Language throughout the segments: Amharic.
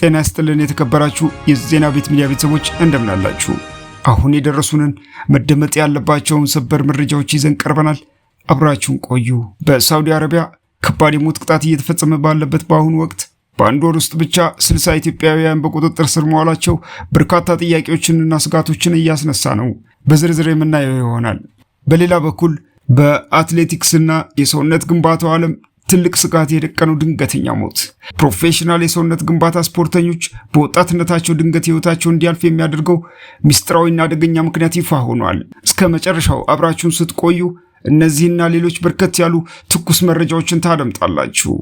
ጤና ይስጥልን የተከበራችሁ የዜና ቤት ሚዲያ ቤተሰቦች እንደምን አላችሁ? አሁን የደረሱንን መደመጥ ያለባቸውን ሰበር መረጃዎች ይዘን ቀርበናል። አብራችሁን ቆዩ። በሳውዲ አረቢያ ከባድ የሞት ቅጣት እየተፈጸመ ባለበት በአሁኑ ወቅት በአንድ ወር ውስጥ ብቻ 60 ኢትዮጵያውያን በቁጥጥር ስር መዋላቸው በርካታ ጥያቄዎችንና ስጋቶችን እያስነሳ ነው። በዝርዝር የምናየው ይሆናል። በሌላ በኩል በአትሌቲክስና የሰውነት ግንባታው ዓለም ትልቅ ስጋት የደቀነው ድንገተኛ ሞት። ፕሮፌሽናል የሰውነት ግንባታ ስፖርተኞች በወጣትነታቸው ድንገት ህይወታቸው እንዲያልፍ የሚያደርገው ሚስጥራዊና አደገኛ ምክንያት ይፋ ሆኗል። እስከ መጨረሻው አብራችሁን ስትቆዩ እነዚህና ሌሎች በርከት ያሉ ትኩስ መረጃዎችን ታደምጣላችሁ።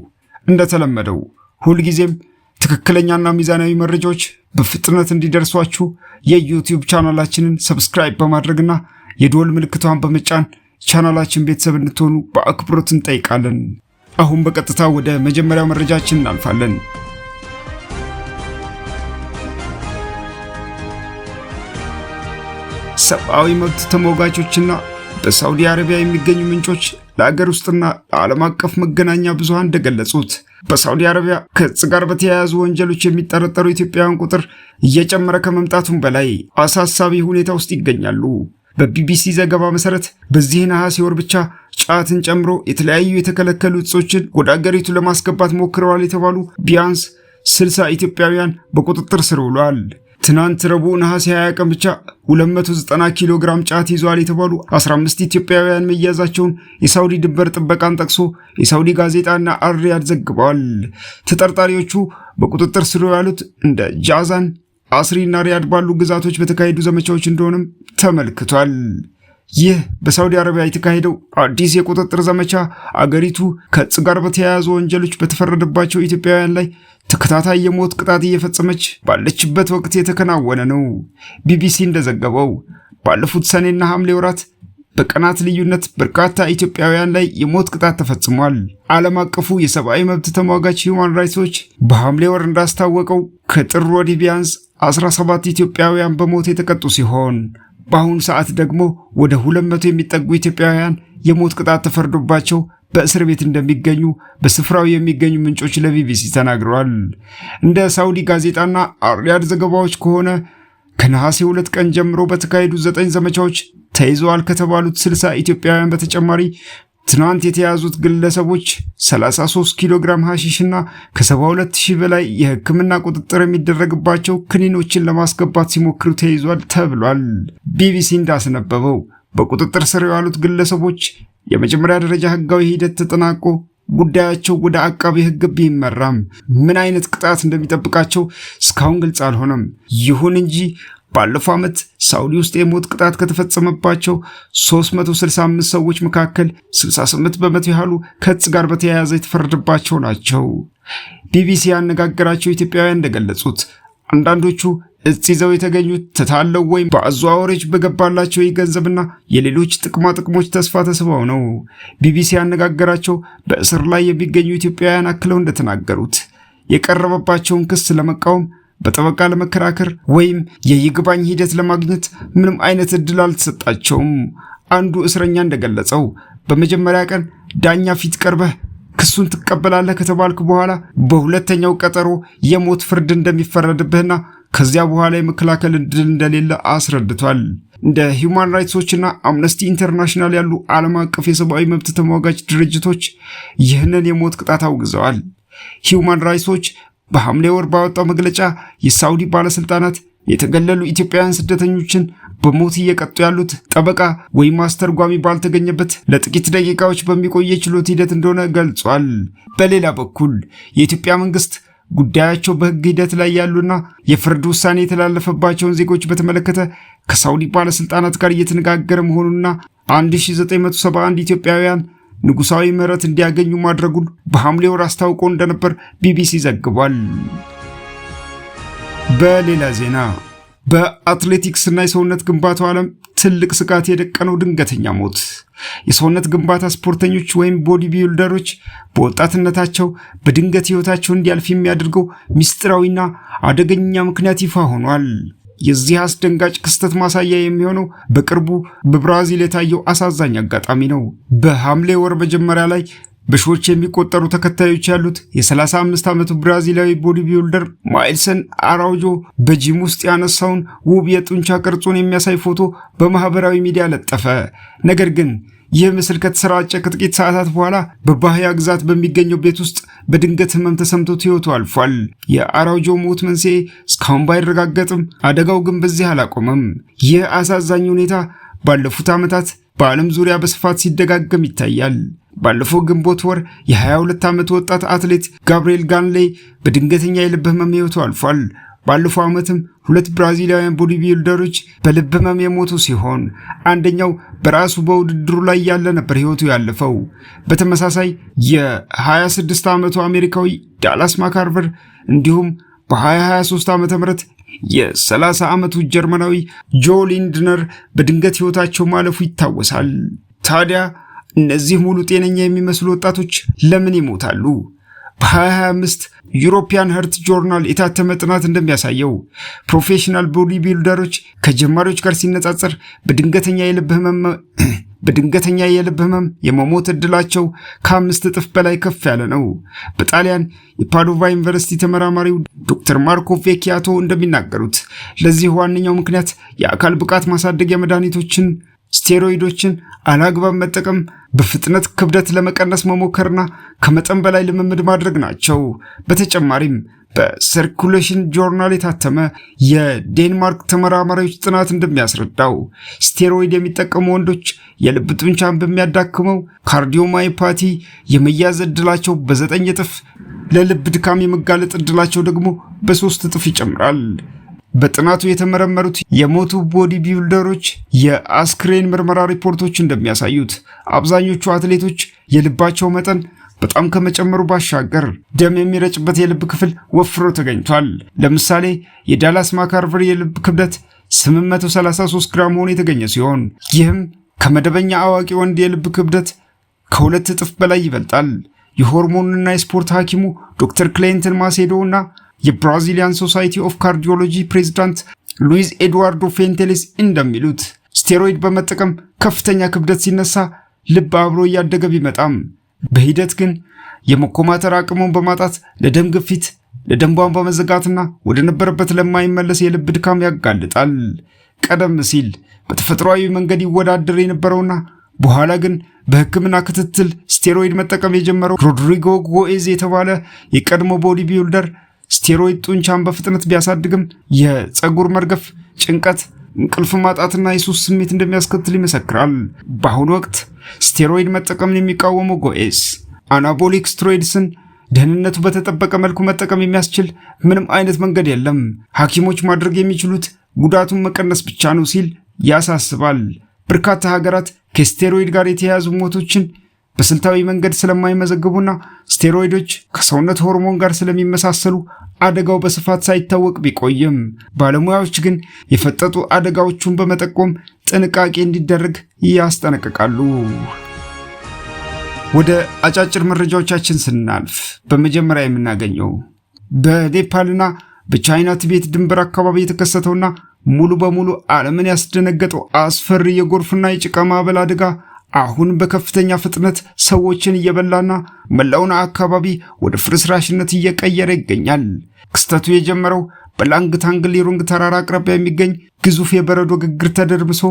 እንደተለመደው ሁልጊዜም ትክክለኛና ሚዛናዊ መረጃዎች በፍጥነት እንዲደርሷችሁ የዩቲዩብ ቻናላችንን ሰብስክራይብ በማድረግና የደወል ምልክቷን በመጫን ቻናላችን ቤተሰብ እንድትሆኑ በአክብሮት እንጠይቃለን። አሁን በቀጥታ ወደ መጀመሪያው መረጃችን እናልፋለን። ሰብአዊ መብት ተሟጋቾችና በሳውዲ አረቢያ የሚገኙ ምንጮች ለሀገር ውስጥና ለዓለም አቀፍ መገናኛ ብዙሃን እንደገለጹት በሳውዲ አረቢያ ከእጽ ጋር በተያያዙ ወንጀሎች የሚጠረጠሩ ኢትዮጵያውያን ቁጥር እየጨመረ ከመምጣቱም በላይ አሳሳቢ ሁኔታ ውስጥ ይገኛሉ። በቢቢሲ ዘገባ መሰረት በዚህ ነሐሴ ወር ብቻ ጫትን ጨምሮ የተለያዩ የተከለከሉ እጾችን ወደ አገሪቱ ለማስገባት ሞክረዋል የተባሉ ቢያንስ 60 ኢትዮጵያውያን በቁጥጥር ስር ውለዋል። ትናንት ረቡዕ ነሐሴ 20 ቀን ብቻ 290 ኪሎ ግራም ጫት ይዘዋል የተባሉ 15 ኢትዮጵያውያን መያዛቸውን የሳውዲ ድንበር ጥበቃን ጠቅሶ የሳውዲ ጋዜጣና አልሪያድ ዘግበዋል። ተጠርጣሪዎቹ በቁጥጥር ስር ያሉት እንደ ጃዛን፣ አስሪና ሪያድ ባሉ ግዛቶች በተካሄዱ ዘመቻዎች እንደሆነም ተመልክቷል። ይህ በሳውዲ አረቢያ የተካሄደው አዲስ የቁጥጥር ዘመቻ አገሪቱ ከእጽ ጋር በተያያዙ ወንጀሎች በተፈረደባቸው ኢትዮጵያውያን ላይ ተከታታይ የሞት ቅጣት እየፈጸመች ባለችበት ወቅት የተከናወነ ነው። ቢቢሲ እንደዘገበው ባለፉት ሰኔና ሐምሌ ወራት በቀናት ልዩነት በርካታ ኢትዮጵያውያን ላይ የሞት ቅጣት ተፈጽሟል። ዓለም አቀፉ የሰብአዊ መብት ተሟጋች ሂውማን ራይትስ ዎች በሐምሌ ወር እንዳስታወቀው ከጥር ወዲህ ቢያንስ 17 ኢትዮጵያውያን በሞት የተቀጡ ሲሆን በአሁኑ ሰዓት ደግሞ ወደ 200 የሚጠጉ ኢትዮጵያውያን የሞት ቅጣት ተፈርዶባቸው በእስር ቤት እንደሚገኙ በስፍራው የሚገኙ ምንጮች ለቢቢሲ ተናግረዋል። እንደ ሳውዲ ጋዜጣና አልሪያድ ዘገባዎች ከሆነ ከነሐሴ 2 ቀን ጀምሮ በተካሄዱ 9 ዘመቻዎች ተይዘዋል ከተባሉት 60 ኢትዮጵያውያን በተጨማሪ ትናንት የተያዙት ግለሰቦች 33 ኪሎ ግራም ሐሺሽና ከ72000 በላይ የሕክምና ቁጥጥር የሚደረግባቸው ክኒኖችን ለማስገባት ሲሞክሩ ተይዟል ተብሏል። ቢቢሲ እንዳስነበበው በቁጥጥር ስር የዋሉት ግለሰቦች የመጀመሪያ ደረጃ ህጋዊ ሂደት ተጠናቆ ጉዳያቸው ወደ አቃቤ ህግ ቢመራም ምን አይነት ቅጣት እንደሚጠብቃቸው እስካሁን ግልጽ አልሆነም። ይሁን እንጂ ባለፈው ዓመት ሳውዲ ውስጥ የሞት ቅጣት ከተፈጸመባቸው 365 ሰዎች መካከል 68 በመቶ ያህሉ ከእጽ ጋር በተያያዘ የተፈረደባቸው ናቸው። ቢቢሲ ያነጋገራቸው ኢትዮጵያውያን እንደገለጹት አንዳንዶቹ እጽ ይዘው የተገኙት ተታለው ወይም በአዘዋዋሪዎች በገባላቸው የገንዘብና የሌሎች ጥቅማ ጥቅሞች ተስፋ ተስበው ነው። ቢቢሲ ያነጋገራቸው በእስር ላይ የሚገኙ ኢትዮጵያውያን አክለው እንደተናገሩት የቀረበባቸውን ክስ ለመቃወም በጠበቃ ለመከራከር ወይም የይግባኝ ሂደት ለማግኘት ምንም አይነት እድል አልተሰጣቸውም። አንዱ እስረኛ እንደገለጸው በመጀመሪያ ቀን ዳኛ ፊት ቀርበህ ክሱን ትቀበላለህ ከተባልክ በኋላ በሁለተኛው ቀጠሮ የሞት ፍርድ እንደሚፈረድብህና ከዚያ በኋላ የመከላከል እድል እንደሌለ አስረድቷል። እንደ ሂውማን ራይትስ ዎችና አምነስቲ ኢንተርናሽናል ያሉ ዓለም አቀፍ የሰብአዊ መብት ተሟጋች ድርጅቶች ይህንን የሞት ቅጣት አውግዘዋል። ሂውማን ራይትስ ዎች በሐምሌ ወር ባወጣው መግለጫ የሳውዲ ባለስልጣናት የተገለሉ ኢትዮጵያውያን ስደተኞችን በሞት እየቀጡ ያሉት ጠበቃ ወይም አስተርጓሚ ባልተገኘበት ለጥቂት ደቂቃዎች በሚቆይ የችሎት ሂደት እንደሆነ ገልጿል። በሌላ በኩል የኢትዮጵያ መንግስት ጉዳያቸው በህግ ሂደት ላይ ያሉና የፍርድ ውሳኔ የተላለፈባቸውን ዜጎች በተመለከተ ከሳውዲ ባለስልጣናት ጋር እየተነጋገረ መሆኑንና 1971 ኢትዮጵያውያን ንጉሳዊ ምህረት እንዲያገኙ ማድረጉን በሐምሌ ወር አስታውቆ እንደነበር ቢቢሲ ዘግቧል። በሌላ ዜና በአትሌቲክስና የሰውነት ግንባታው ዓለም ትልቅ ስጋት የደቀነው ድንገተኛ ሞት። የሰውነት ግንባታ ስፖርተኞች ወይም ቦዲ ቢልደሮች በወጣትነታቸው በድንገት ህይወታቸው እንዲያልፍ የሚያደርገው ሚስጥራዊና አደገኛ ምክንያት ይፋ ሆኗል። የዚህ አስደንጋጭ ክስተት ማሳያ የሚሆነው በቅርቡ በብራዚል የታየው አሳዛኝ አጋጣሚ ነው። በሐምሌ ወር መጀመሪያ ላይ በሺዎች የሚቆጠሩ ተከታዮች ያሉት የ35 ዓመቱ ብራዚላዊ ቦዲ ቢልደር ማይልሰን አራውጆ በጂም ውስጥ ያነሳውን ውብ የጡንቻ ቅርጹን የሚያሳይ ፎቶ በማህበራዊ ሚዲያ ለጠፈ። ነገር ግን ይህ ምስል ከተሰራጨ ከጥቂት ሰዓታት በኋላ በባህያ ግዛት በሚገኘው ቤት ውስጥ በድንገት ህመም ተሰምቶት ህይወቱ አልፏል። የአራውጆ ሞት መንስኤ እስካሁን ባይረጋገጥም አደጋው ግን በዚህ አላቆመም። ይህ አሳዛኝ ሁኔታ ባለፉት ዓመታት በዓለም ዙሪያ በስፋት ሲደጋገም ይታያል። ባለፈው ግንቦት ወር የ22 ዓመት ወጣት አትሌት ጋብሪኤል ጋንሌ በድንገተኛ የልብ ህመም ህይወቱ አልፏል። ባለፈው ዓመትም 2 ብራዚላውያን ቦዲ ቢልደሮች በልብ ህመም የሞቱ ሲሆን አንደኛው በራሱ በውድድሩ ላይ ያለ ነበር ህይወቱ ያለፈው። በተመሳሳይ የ26 ዓመቱ አሜሪካዊ ዳላስ ማካርቨር እንዲሁም በ2023 ዓ.ም የ30 ዓመቱ ጀርመናዊ ጆ ሊንድነር በድንገት ህይወታቸው ማለፉ ይታወሳል። ታዲያ እነዚህ ሙሉ ጤነኛ የሚመስሉ ወጣቶች ለምን ይሞታሉ? በ2025 ዩሮፒያን ሀርት ጆርናል የታተመ ጥናት እንደሚያሳየው ፕሮፌሽናል ቦዲ ቢልደሮች ከጀማሪዎች ጋር ሲነጻጸር በድንገተኛ የልብ ህመም የመሞት እድላቸው ከ5 እጥፍ በላይ ከፍ ያለ ነው። በጣሊያን የፓዶቫ ዩኒቨርሲቲ ተመራማሪው ዶክተር ማርኮ ቬኪያቶ እንደሚናገሩት ለዚህ ዋነኛው ምክንያት የአካል ብቃት ማሳደጊያ መድኃኒቶችን፣ ስቴሮይዶችን አላግባብ መጠቀም፣ በፍጥነት ክብደት ለመቀነስ መሞከርና ከመጠን በላይ ልምምድ ማድረግ ናቸው። በተጨማሪም በሰርኩሌሽን ጆርናል የታተመ የዴንማርክ ተመራማሪዎች ጥናት እንደሚያስረዳው ስቴሮይድ የሚጠቀሙ ወንዶች የልብ ጡንቻን በሚያዳክመው ካርዲዮማዮፓቲ የመያዝ እድላቸው በ9 እጥፍ፣ ለልብ ድካም የመጋለጥ እድላቸው ደግሞ በ3 እጥፍ ይጨምራል። በጥናቱ የተመረመሩት የሞቱ ቦዲ ቢልደሮች የአስክሬን ምርመራ ሪፖርቶች እንደሚያሳዩት አብዛኞቹ አትሌቶች የልባቸው መጠን በጣም ከመጨመሩ ባሻገር ደም የሚረጭበት የልብ ክፍል ወፍሮ ተገኝቷል። ለምሳሌ የዳላስ ማካርቨር የልብ ክብደት 833 ግራም ሆኖ የተገኘ ሲሆን ይህም ከመደበኛ አዋቂ ወንድ የልብ ክብደት ከ2 እጥፍ በላይ ይበልጣል። የሆርሞንና የስፖርት ሐኪሙ ዶክተር ክሌንተን ማሴዶ እና የብራዚሊያን ሶሳይቲ ኦፍ ካርዲዮሎጂ ፕሬዝዳንት ሉዊዝ ኤድዋርዶ ፌንቴሌስ እንደሚሉት ስቴሮይድ በመጠቀም ከፍተኛ ክብደት ሲነሳ ልብ አብሮ እያደገ ቢመጣም በሂደት ግን የመኮማተር አቅሙን በማጣት ለደም ግፊት፣ ለደም ቧንቧ መዘጋትና ወደ ነበረበት ለማይመለስ የልብ ድካም ያጋልጣል። ቀደም ሲል በተፈጥሯዊ መንገድ ይወዳደር የነበረውና በኋላ ግን በሕክምና ክትትል ስቴሮይድ መጠቀም የጀመረው ሮድሪጎ ጎኤዝ የተባለ የቀድሞ ቦዲ ቢልደር ስቴሮይድ ጡንቻን በፍጥነት ቢያሳድግም የፀጉር መርገፍ፣ ጭንቀት፣ እንቅልፍ ማጣትና የሱስ ስሜት እንደሚያስከትል ይመሰክራል። በአሁኑ ወቅት ስቴሮይድ መጠቀምን የሚቃወመው ጎኤስ አናቦሊክ ስቴሮይድስን ደህንነቱ በተጠበቀ መልኩ መጠቀም የሚያስችል ምንም አይነት መንገድ የለም፣ ሐኪሞች ማድረግ የሚችሉት ጉዳቱን መቀነስ ብቻ ነው ሲል ያሳስባል። በርካታ ሀገራት ከስቴሮይድ ጋር የተያያዙ ሞቶችን በስልታዊ መንገድ ስለማይመዘግቡና ስቴሮይዶች ከሰውነት ሆርሞን ጋር ስለሚመሳሰሉ አደጋው በስፋት ሳይታወቅ ቢቆይም ባለሙያዎች ግን የፈጠጡ አደጋዎቹን በመጠቆም ጥንቃቄ እንዲደረግ ያስጠነቅቃሉ። ወደ አጫጭር መረጃዎቻችን ስናልፍ በመጀመሪያ የምናገኘው በኔፓልና በቻይና ቲቤት ድንበር አካባቢ የተከሰተውና ሙሉ በሙሉ ዓለምን ያስደነገጠው አስፈሪ የጎርፍና የጭቃ ማዕበል አደጋ አሁን በከፍተኛ ፍጥነት ሰዎችን እየበላና መላውን አካባቢ ወደ ፍርስራሽነት እየቀየረ ይገኛል። ክስተቱ የጀመረው በላንግታንግ ሊሩንግ ተራራ አቅራቢያ የሚገኝ ግዙፍ የበረዶ ግግር ተደርምሶ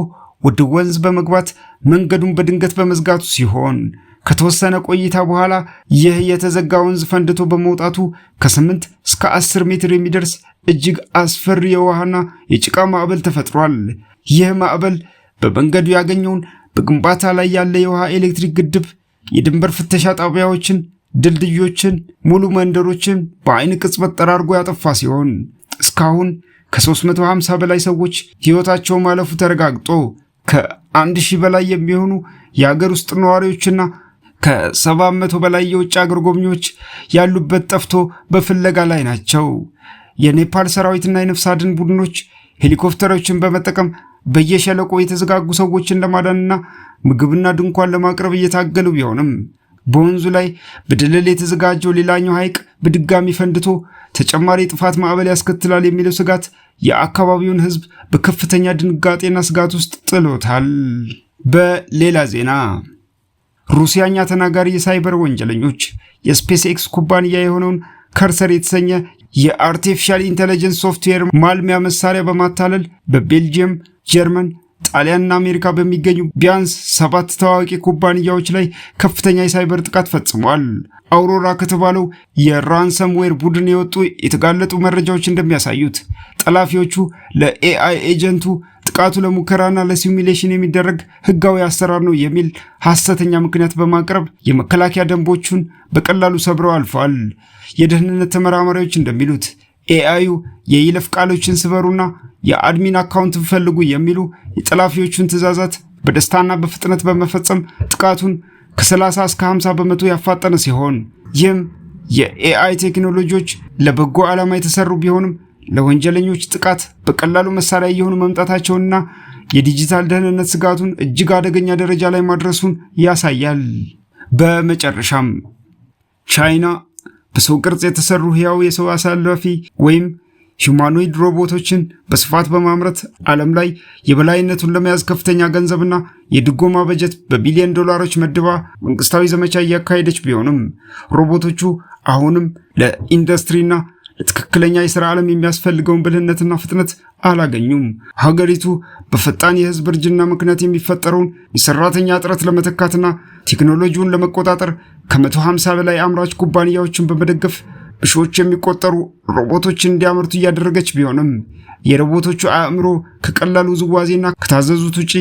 ወደ ወንዝ በመግባት መንገዱን በድንገት በመዝጋቱ ሲሆን ከተወሰነ ቆይታ በኋላ ይህ የተዘጋ ወንዝ ፈንድቶ በመውጣቱ ከ8 እስከ 10 ሜትር የሚደርስ እጅግ አስፈሪ የውሃና የጭቃ ማዕበል ተፈጥሯል። ይህ ማዕበል በመንገዱ ያገኘውን በግንባታ ላይ ያለ የውሃ ኤሌክትሪክ ግድብ፣ የድንበር ፍተሻ ጣቢያዎችን፣ ድልድዮችን፣ ሙሉ መንደሮችን በአይን ቅጽበት ጠራርጎ ያጠፋ ሲሆን እስካሁን ከ350 በላይ ሰዎች ሕይወታቸው ማለፉ ተረጋግጦ ከ1000 በላይ የሚሆኑ የሀገር ውስጥ ነዋሪዎችና ከ700 በላይ የውጭ አገር ጎብኚዎች ያሉበት ጠፍቶ በፍለጋ ላይ ናቸው። የኔፓል ሰራዊትና የነፍስ አድን ቡድኖች ሄሊኮፕተሮችን በመጠቀም በየሸለቆ የተዘጋጉ ሰዎችን ለማዳንና ምግብና ድንኳን ለማቅረብ እየታገሉ ቢሆንም በወንዙ ላይ በደለል የተዘጋጀው ሌላኛው ሐይቅ በድጋሚ ፈንድቶ ተጨማሪ ጥፋት ማዕበል ያስከትላል የሚለው ስጋት የአካባቢውን ሕዝብ በከፍተኛ ድንጋጤና ስጋት ውስጥ ጥሎታል። በሌላ ዜና ሩሲያኛ ተናጋሪ የሳይበር ወንጀለኞች የስፔስ ኤክስ ኩባንያ የሆነውን ከርሰር የተሰኘ የአርቲፊሻል ኢንተለጀንስ ሶፍትዌር ማልሚያ መሳሪያ በማታለል በቤልጂየም፣ ጀርመን፣ ጣሊያንና አሜሪካ በሚገኙ ቢያንስ 7 ታዋቂ ኩባንያዎች ላይ ከፍተኛ የሳይበር ጥቃት ፈጽሟል። አውሮራ ከተባለው የራንሰምዌር ቡድን የወጡ የተጋለጡ መረጃዎች እንደሚያሳዩት ጠላፊዎቹ ለኤአይ ኤጀንቱ ጥቃቱ ለሙከራና ለሲሙሌሽን የሚደረግ ህጋዊ አሰራር ነው የሚል ሐሰተኛ ምክንያት በማቅረብ የመከላከያ ደንቦቹን በቀላሉ ሰብረው አልፈዋል። የደህንነት ተመራማሪዎች እንደሚሉት ኤአዩ የይለፍ ቃሎችን ስበሩና የአድሚን አካውንትን ፈልጉ የሚሉ የጠላፊዎቹን ትዕዛዛት በደስታና በፍጥነት በመፈጸም ጥቃቱን ከ30 እስከ 50 በመቶ ያፋጠነ ሲሆን ይህም የኤአይ ቴክኖሎጂዎች ለበጎ ዓላማ የተሰሩ ቢሆንም ለወንጀለኞች ጥቃት በቀላሉ መሳሪያ እየሆኑ መምጣታቸውንና የዲጂታል ደህንነት ስጋቱን እጅግ አደገኛ ደረጃ ላይ ማድረሱን ያሳያል። በመጨረሻም ቻይና በሰው ቅርጽ የተሰሩ ህያው የሰው አሳላፊ ወይም ሂዩማኖይድ ሮቦቶችን በስፋት በማምረት ዓለም ላይ የበላይነቱን ለመያዝ ከፍተኛ ገንዘብና የድጎማ በጀት በቢሊዮን ዶላሮች መድባ መንግስታዊ ዘመቻ እያካሄደች ቢሆንም ሮቦቶቹ አሁንም ለኢንዱስትሪና ለትክክለኛ የሥራ ዓለም የሚያስፈልገውን ብልህነትና ፍጥነት አላገኙም። ሀገሪቱ በፈጣን የህዝብ እርጅና ምክንያት የሚፈጠረውን የሰራተኛ እጥረት ለመተካትና ቴክኖሎጂውን ለመቆጣጠር ከ150 በላይ አምራች ኩባንያዎችን በመደገፍ በሺዎች የሚቆጠሩ ሮቦቶችን እንዲያመርቱ እያደረገች ቢሆንም የሮቦቶቹ አእምሮ ከቀላሉ ውዝዋዜና ከታዘዙት ውጪ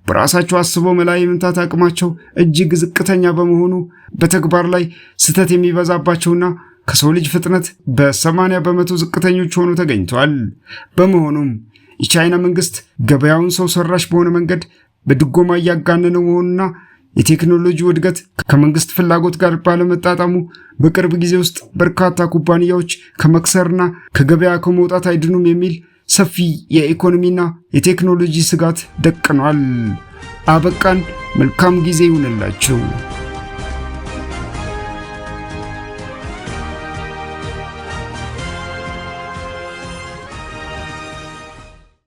በራሳቸው አስበው መላ የመምታት አቅማቸው እጅግ ዝቅተኛ በመሆኑ በተግባር ላይ ስህተት የሚበዛባቸውና ከሰው ልጅ ፍጥነት በ80 በመቶ ዝቅተኞች ሆኖ ተገኝተዋል። በመሆኑም የቻይና መንግስት ገበያውን ሰው ሰራሽ በሆነ መንገድ በድጎማ እያጋነነው መሆኑና የቴክኖሎጂ እድገት ከመንግስት ፍላጎት ጋር ባለመጣጣሙ በቅርብ ጊዜ ውስጥ በርካታ ኩባንያዎች ከመክሰርና ከገበያ ከመውጣት አይድኑም የሚል ሰፊ የኢኮኖሚና የቴክኖሎጂ ስጋት ደቅኗል። አበቃን። መልካም ጊዜ ይሁንላችሁ።